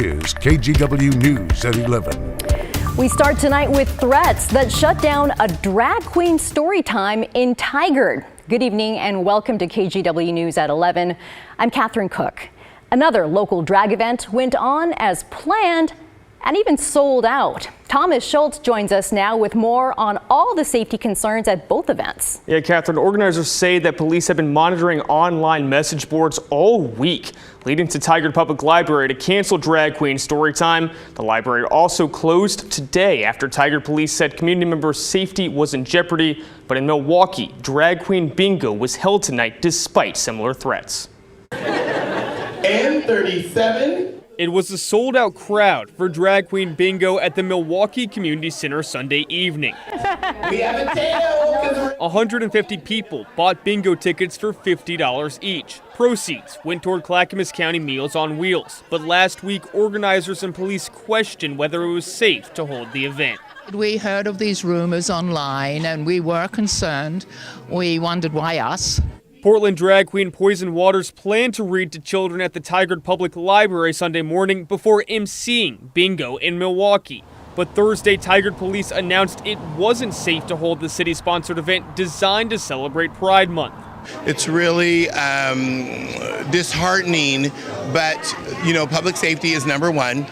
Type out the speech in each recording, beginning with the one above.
Is KGW News at 11. We start tonight with threats that shut down a drag queen story time in Tigard. Good evening and welcome to KGW News at 11. I'm Catherine Cook. Another local drag event went on as planned and even sold out. Thomas Schultz joins us now with more on all the safety concerns at both events. Yeah, Catherine, organizers say that police have been monitoring online message boards all week, leading to Tigard Public Library to cancel drag queen story time. The library also closed today after Tigard police said community members' safety was in jeopardy. But in Milwaukee, drag queen bingo was held tonight despite similar threats. And 37. It was a sold-out crowd for drag queen bingo at the Milwaukee Community Center Sunday evening. We have a tail. 150 people bought bingo tickets for $50 each. Proceeds went toward Clackamas County Meals on Wheels. But last week, organizers and police questioned whether it was safe to hold the event. We heard of these rumors online and we were concerned. We wondered why us. Portland drag queen Poison Waters planned to read to children at the Tigard Public Library Sunday morning before emceeing bingo in Milwaukee. But Thursday, Tigard police announced it wasn't safe to hold the city-sponsored event designed to celebrate Pride Month. It's really disheartening, but, public safety is number one.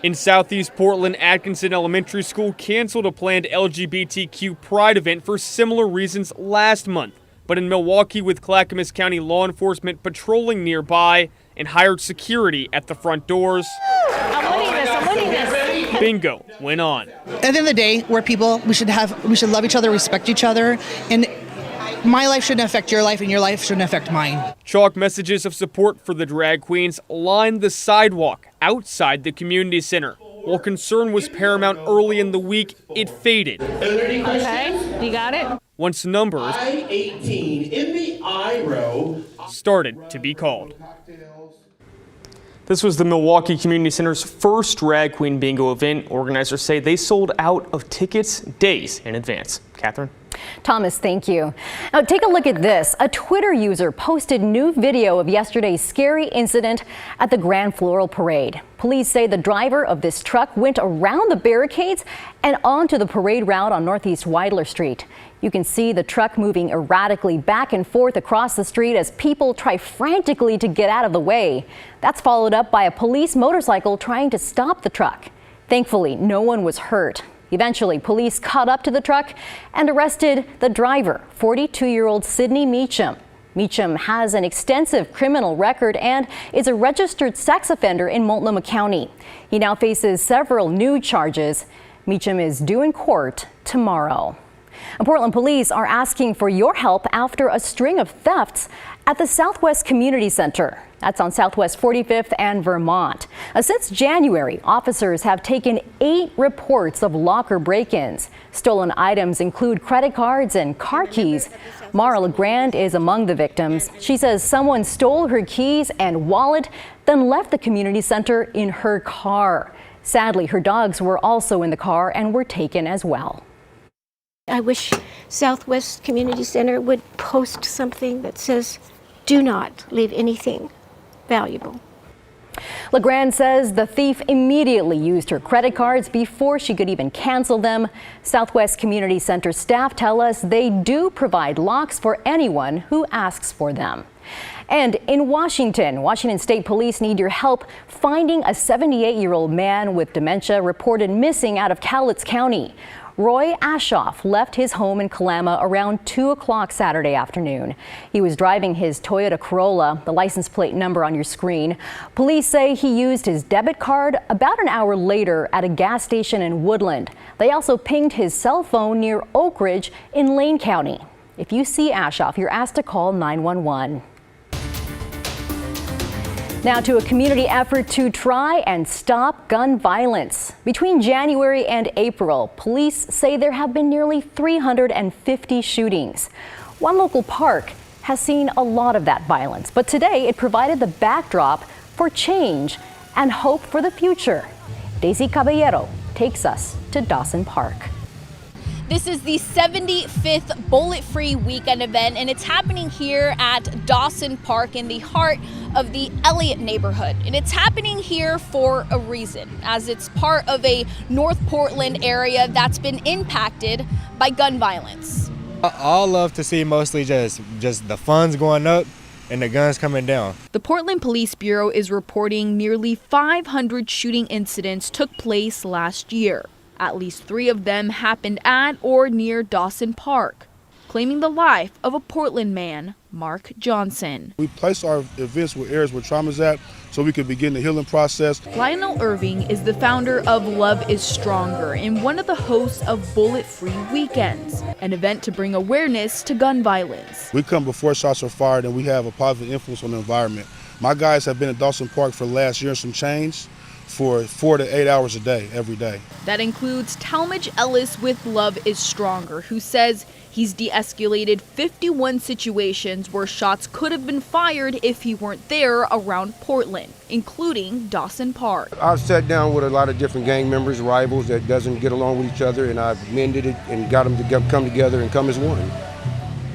In Southeast Portland, Atkinson Elementary School canceled a planned LGBTQ Pride event for similar reasons last month. But in Milwaukee, with Clackamas County law enforcement patrolling nearby and hired security at the front doors, I'm winning this. bingo went on. At the end of the day, we're people. We should love each other, respect each other, and my life shouldn't affect your life, and your life shouldn't affect mine. Chalk messages of support for the drag queens lined the sidewalk outside the community center. While concern was paramount early in the week, it faded. Okay, you got it. Once numbers I-18 in the I row started to be called. This was the Milwaukee Community Center's first drag queen bingo event. Organizers say they sold out of tickets days in advance. Catherine? Thomas, thank you. Now take a look at this. A Twitter user posted new video of yesterday's scary incident at the Grand Floral Parade. Police say the driver of this truck went around the barricades and onto the parade route on Northeast Weidler Street. You can see the truck moving erratically back and forth across the street as people try frantically to get out of the way. That's followed up by a police motorcycle trying to stop the truck. Thankfully, no one was hurt. Eventually, police caught up to the truck and arrested the driver, 42-year-old Sydney Meacham. Meacham has an extensive criminal record and is a registered sex offender in Multnomah County. He now faces several new charges. Meacham is due in court tomorrow. Portland police are asking for your help after a string of thefts at the Southwest Community Center. That's on Southwest 45th and Vermont. Since January, officers have taken 8 reports of locker break-ins. Stolen items include credit cards and car keys. Mara LeGrand is among the victims. She says someone stole her keys and wallet, then left the community center in her car. Sadly, her dogs were also in the car and were taken as well. I wish Southwest Community Center would post something that says, do not leave anything valuable. LeGrand says the thief immediately used her credit cards before she could even cancel them. Southwest Community Center staff tell us they do provide locks for anyone who asks for them. And in Washington State Police need your help finding a 78-year-old man with dementia reported missing out of Cowlitz County. Roy Ashoff left his home in Kalama around 2 o'clock Saturday afternoon. He was driving his Toyota Corolla, the license plate number on your screen. Police say he used his debit card about an hour later at a gas station in Woodland. They also pinged his cell phone near Oak Ridge in Lane County. If you see Ashoff, you're asked to call 911. Now to a community effort to try and stop gun violence. Between January and April, police say there have been nearly 350 shootings. One local park has seen a lot of that violence, but today it provided the backdrop for change and hope for the future. Daisy Caballero takes us to Dawson Park. This is the 75th Bullet Free Weekend event, and it's happening here at Dawson Park in the heart of the Elliott neighborhood. And it's happening here for a reason, as it's part of a North Portland area that's been impacted by gun violence. I love to see mostly just the funds going up and the guns coming down. The Portland Police Bureau is reporting nearly 500 shooting incidents took place last year. At least 3 of them happened at or near Dawson Park, claiming the life of a Portland man, Mark Johnson. We place our events with areas where trauma's at so we can begin the healing process. Lionel Irving is the founder of Love is Stronger and one of the hosts of Bullet Free Weekends, an event to bring awareness to gun violence. We come before shots are fired and we have a positive influence on the environment. My guys have been at Dawson Park for the last year and some change for 4 to 8 hours a day, every day. That includes Talmadge Ellis with Love is Stronger, who says he's de-escalated 51 situations where shots could have been fired if he weren't there around Portland, including Dawson Park. I've sat down with a lot of different gang members, rivals that doesn't get along with each other, and I've mended it and got them to come together and come as one.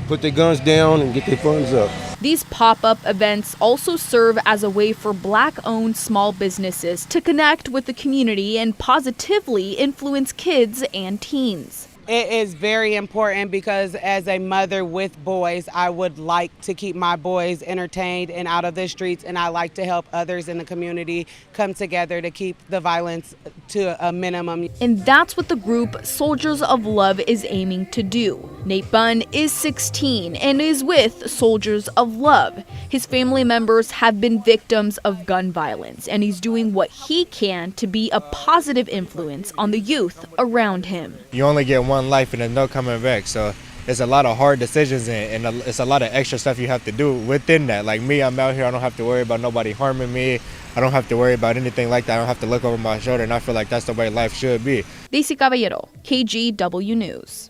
Put their guns down and get their funds up. These pop-up events also serve as a way for Black-owned small businesses to connect with the community and positively influence kids and teens. It is very important because as a mother with boys, I would like to keep my boys entertained and out of the streets, and I like to help others in the community come together to keep the violence to a minimum. And that's what the group Soldiers of Love is aiming to do. Nate Bunn is 16 and is with Soldiers of Love. His family members have been victims of gun violence, and he's doing what he can to be a positive influence on the youth around him. You only get one life and there's no coming back, so it's a lot of hard decisions and it's a lot of extra stuff you have to do within that. Like me, I'm out here, I don't have to worry about nobody harming me. I don't have to worry about anything like that. I don't have to look over my shoulder, and I feel like that's the way life should be. Daisy Caballero, KGW News.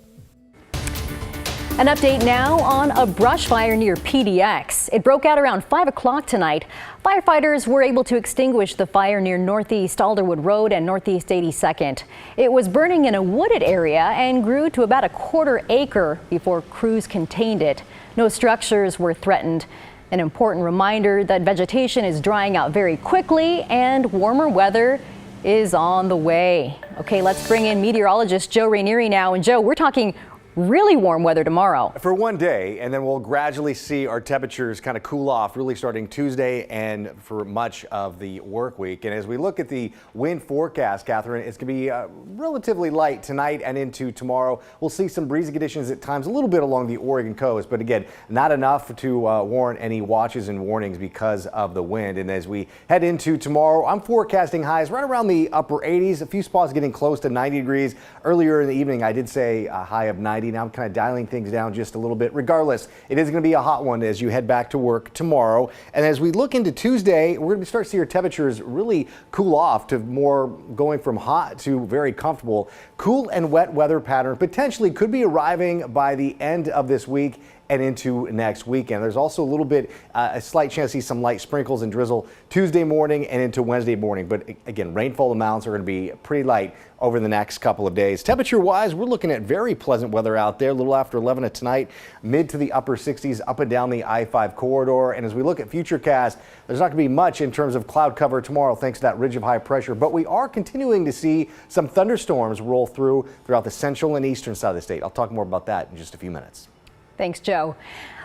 An update now on a brush fire near PDX. It broke out around 5 o'clock tonight. Firefighters were able to extinguish the fire near Northeast Alderwood Road and Northeast 82nd. It was burning in a wooded area and grew to about a quarter acre before crews contained it. No structures were threatened. An important reminder that vegetation is drying out very quickly and warmer weather is on the way. Okay, let's bring in meteorologist Joe Rainieri now. And Joe, we're talking really warm weather tomorrow. For one day, and then we'll gradually see our temperatures kind of cool off really starting Tuesday and for much of the work week. And as we look at the wind forecast, Catherine, it's going to be relatively light tonight and into tomorrow. We'll see some breezy conditions at times a little bit along the Oregon coast, but again, not enough to warrant any watches and warnings because of the wind. And as we head into tomorrow, I'm forecasting highs right around the upper 80s, a few spots getting close to 90 degrees. Earlier in the evening, I did say a high of 90. Now I'm kind of dialing things down just a little bit. Regardless, it is going to be a hot one as you head back to work tomorrow. And as we look into Tuesday, we're going to start to see our temperatures really cool off to more going from hot to very comfortable. Cool and wet weather pattern potentially could be arriving by the end of this week and into next weekend. There's also a little bit, a slight chance to see some light sprinkles and drizzle Tuesday morning and into Wednesday morning. But again, rainfall amounts are going to be pretty light over the next couple of days. Temperature wise, we're looking at very pleasant weather out there, a little after 11 tonight, mid to the upper 60s up and down the I-5 corridor. And as we look at Futurecast, there's not going to be much in terms of cloud cover tomorrow thanks to that ridge of high pressure, but we are continuing to see some thunderstorms roll throughout the central and eastern side of the state. I'll talk more about that in just a few minutes. Thanks, Joe.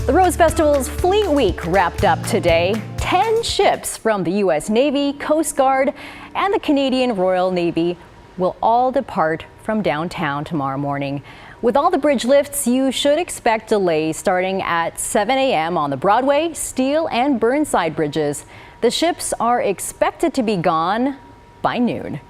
The Rose Festival's Fleet Week wrapped up today. 10 ships from the U.S. Navy, Coast Guard, and the Canadian Royal Navy will all depart from downtown tomorrow morning. With all the bridge lifts, you should expect delays starting at 7 a.m. on the Broadway, Steele, and Burnside bridges. The ships are expected to be gone by noon.